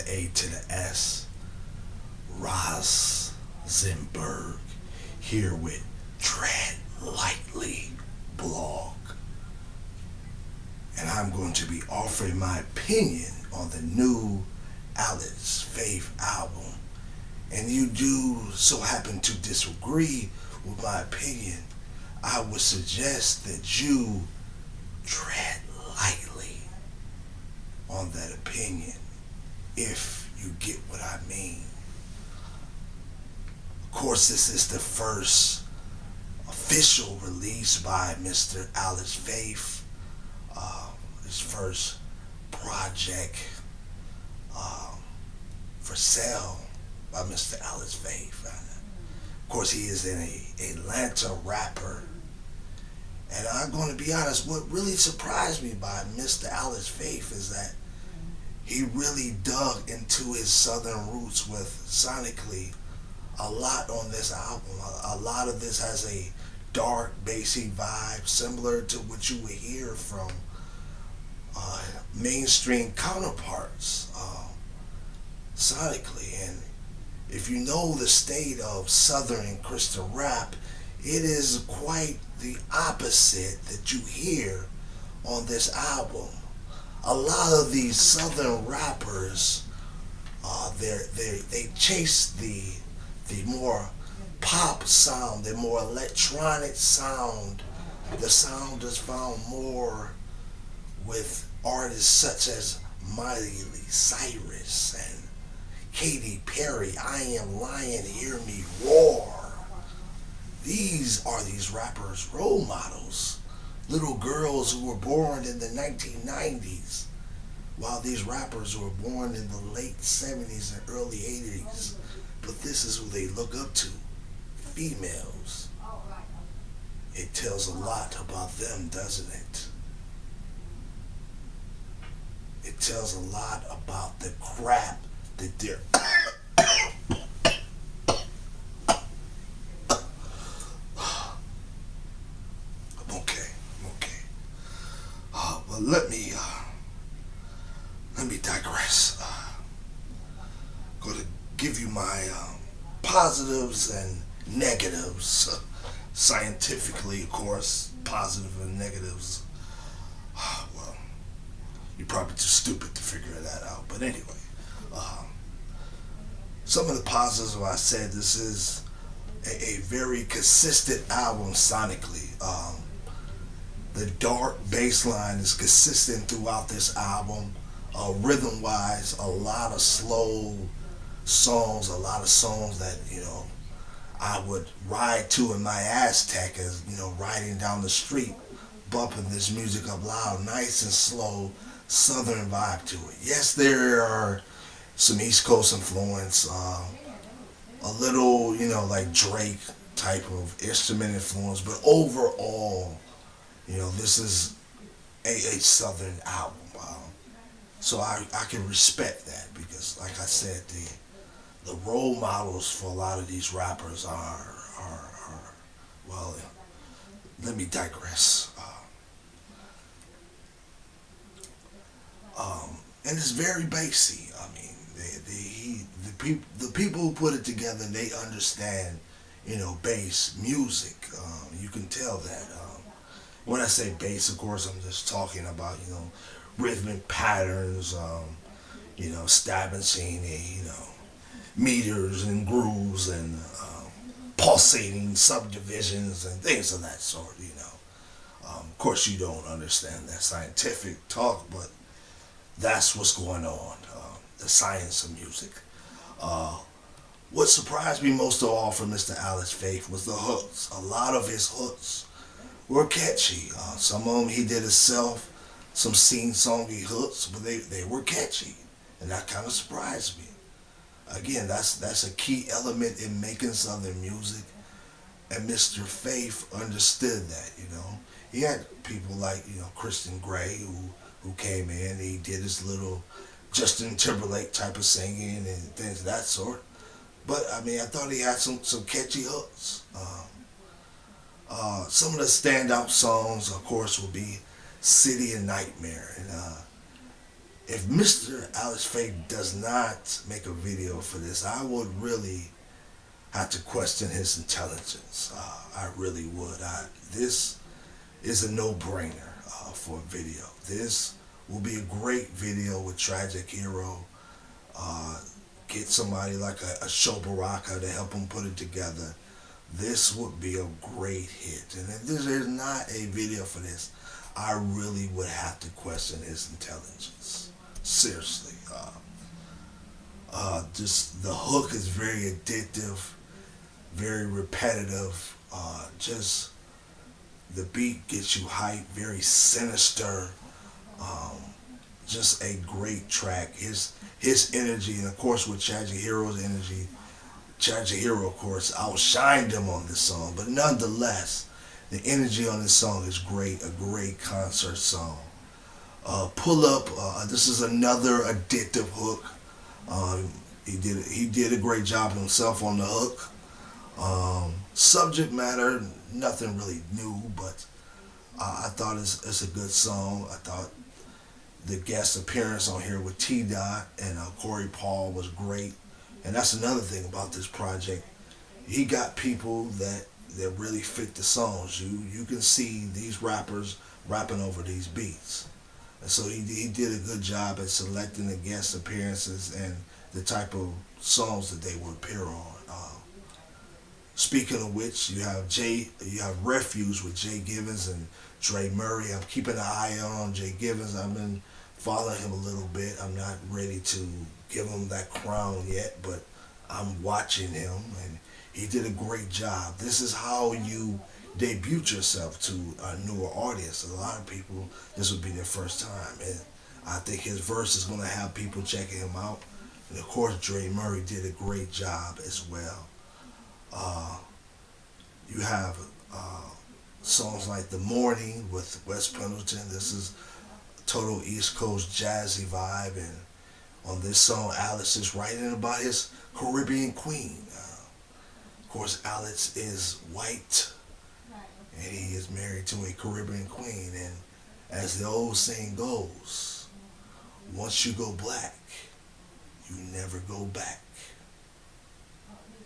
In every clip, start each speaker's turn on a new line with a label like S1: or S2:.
S1: A to the S, Rosenberg, here with Tread Lightly blog. And I'm going to be offering my opinion on the new Alice Faith album. And you do so happen to disagree with my opinion, I would suggest that you tread lightly on that opinion, if you get what I mean. Of course, this is the first official release by Mr. Alice Faith, his first project for sale by Mr. Alice Faith. Of course, he is an Atlanta rapper. And I'm going to be honest, what really surprised me by Mr. Alice Faith is that he really dug into his southern roots with sonically a lot on this album. A lot of this has a dark, bassy vibe, similar to what you would hear from mainstream counterparts sonically. And if you know the state of southern Christian rap, it is quite the opposite that you hear on this album. A lot of these southern rappers, they chase the more pop sound, the more electronic sound. The sound is found more with artists such as Miley Cyrus and Katy Perry. I Am Lion, Hear Me Roar. These are these rappers' role models. Little girls who were born in the 1990s, while these rappers were born in the late 70s and early 80s. But this is who they look up to, females. It tells a lot about them, doesn't it? It tells a lot about the crap that they're But let me digress. Going to give you my positives and negatives. Scientifically, of course, positive and negatives. Well, you're probably too stupid to figure that out. But anyway, some of the positives, I said, this is a very consistent album sonically. The dark bass line is consistent throughout this album. Rhythm-wise, a lot of slow songs, a lot of songs that, I would ride to in my Aztec as, riding down the street, bumping this music up loud, nice and slow, southern vibe to it. Yes, there are some East Coast influence, a little, like Drake type of instrument influence, but overall, this is a southern album. So I can respect that because, like I said, the role models for a lot of these rappers are well, let me digress. And it's very bassy. I mean, the people who put it together, they understand, bass music. You can tell that. When I say bass, of course, I'm just talking about, rhythmic patterns, stabbing scenery, meters and grooves and pulsating subdivisions and things of that sort, Of course, you don't understand that scientific talk, but that's what's going on, the science of music. What surprised me most of all from Mr. Alice Faith was the hooks. A lot of his hooks were catchy. Some of them he did himself, some sing-songy hooks, but they were catchy, and that kind of surprised me. Again, that's a key element in making southern music, and Mr. Faith understood that. He had people like Christian Grey who came in. He did his little Justin Timberlake type of singing and things of that sort. But I thought he had some catchy hooks. Some of the standout songs, of course, will be City and Nightmare. And if Mr. Alex Fake does not make a video for this, I would really have to question his intelligence. I really would. This is a no-brainer for a video. This will be a great video with Tragic Hero. Uh, get somebody like a Show Baraka to help him put it together. This would be a great hit. And if there's not a video for this, I really would have to question his intelligence. Seriously. Just the hook is very addictive, very repetitive. Just the beat gets you hyped, very sinister. Um, just a great track. His energy, and of course with Tragic Hero's energy, Tragic Hero, of course, outshined him on this song. But nonetheless, the energy on this song is great. A great concert song. Pull Up. This is another addictive hook. Um, he did a great job himself on the hook. Subject matter, nothing really new, but I thought it's a good song. I thought the guest appearance on here with T Dot and Corey Paul was great. And that's another thing about this project. He got people that really fit the songs. You can see these rappers rapping over these beats. And so he did a good job at selecting the guest appearances and the type of songs that they would appear on. Speaking of which, you have Refuge with Jay Givens and Dre Murray. I'm keeping an eye on Jay Givens. I've been following him a little bit. I'm not ready to give him that crown yet, but I'm watching him, and he did a great job. This is how you debut yourself to a newer audience. A lot of people, this would be their first time, and I think his verse is going to have people checking him out. And of course, Dre Murray did a great job as well. Uh, you have songs like The Morning with Wes Pendleton. This is total East Coast jazzy vibe, and on this song, Alex is writing about his Caribbean queen. Of course, Alex is white, and he is married to a Caribbean queen. And as the old saying goes, once you go black, you never go back.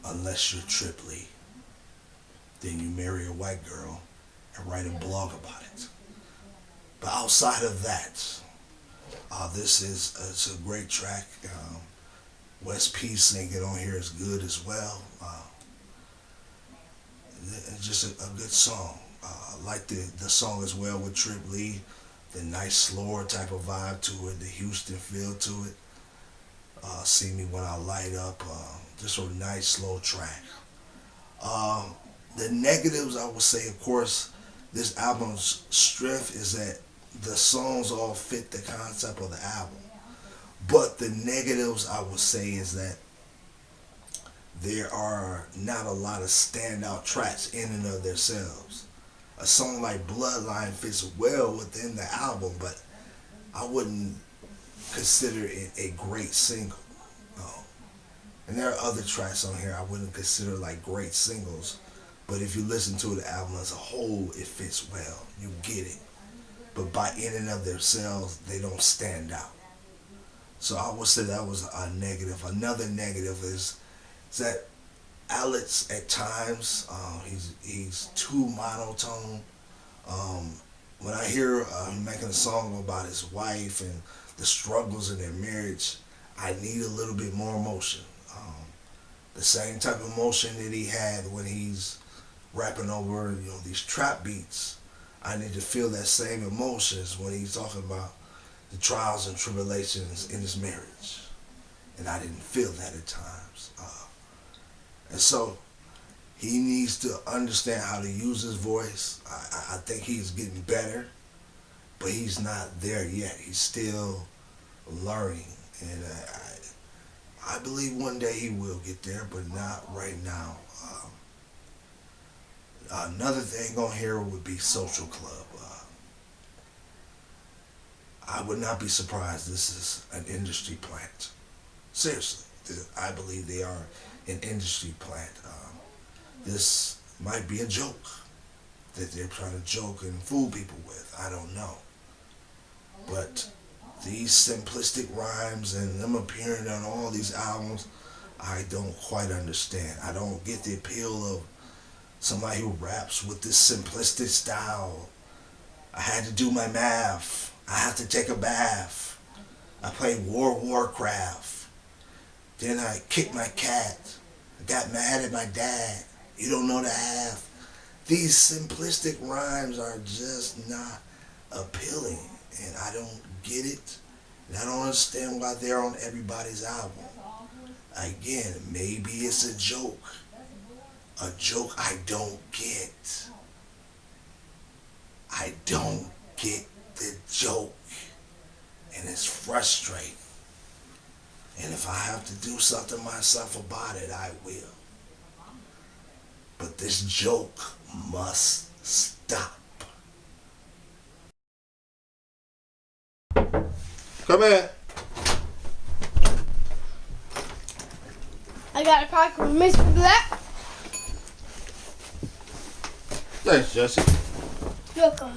S1: Unless you're Tripley, then you marry a white girl and write a blog about it. But outside of that, this is it's a great track. Wes P singing on here is good as well. It's just a good song. I like the song as well with Trip Lee, the nice slower type of vibe to it, the Houston feel to it. See Me When I Light Up, just a nice slow track. The negatives, I would say, of course, this album's strength is that the songs all fit the concept of the album. But the negatives, I would say, is that there are not a lot of standout tracks in and of themselves. A song like Bloodline fits well within the album, but I wouldn't consider it a great single. And there are other tracks on here I wouldn't consider like great singles, but if you listen to the album as a whole, it fits well. You get it. But by in and of themselves, they don't stand out. So I would say that was a negative. Another negative is that Alex at times he's too monotone. When I hear him making a song about his wife and the struggles in their marriage, I need a little bit more emotion. The same type of emotion that he had when he's rapping over these trap beats. I need to feel that same emotions when he's talking about the trials and tribulations in his marriage, and I didn't feel that at times. And so he needs to understand how to use his voice. I think he's getting better, but he's not there yet. He's still learning, and I believe one day he will get there, but not right now. Another thing on here would be Social Club. I would not be surprised this is an industry plant. Seriously, I believe they are an industry plant. This might be a joke that they're trying to joke and fool people with. I don't know. But these simplistic rhymes and them appearing on all these albums, I don't quite understand. I don't get the appeal of somebody who raps with this simplistic style. I had to do my math. I have to take a bath. I played Warcraft. Then I kicked my cat. I got mad at my dad. You don't know the half. These simplistic rhymes are just not appealing, and I don't get it. And I don't understand why they're on everybody's album. Again, maybe it's a joke. A joke I don't get. I don't get the joke. And it's frustrating. And if I have to do something myself about it, I will. But this joke must stop. Come in.
S2: I got a pack of Mr. Black.
S1: Thanks, Jesse.
S2: Welcome.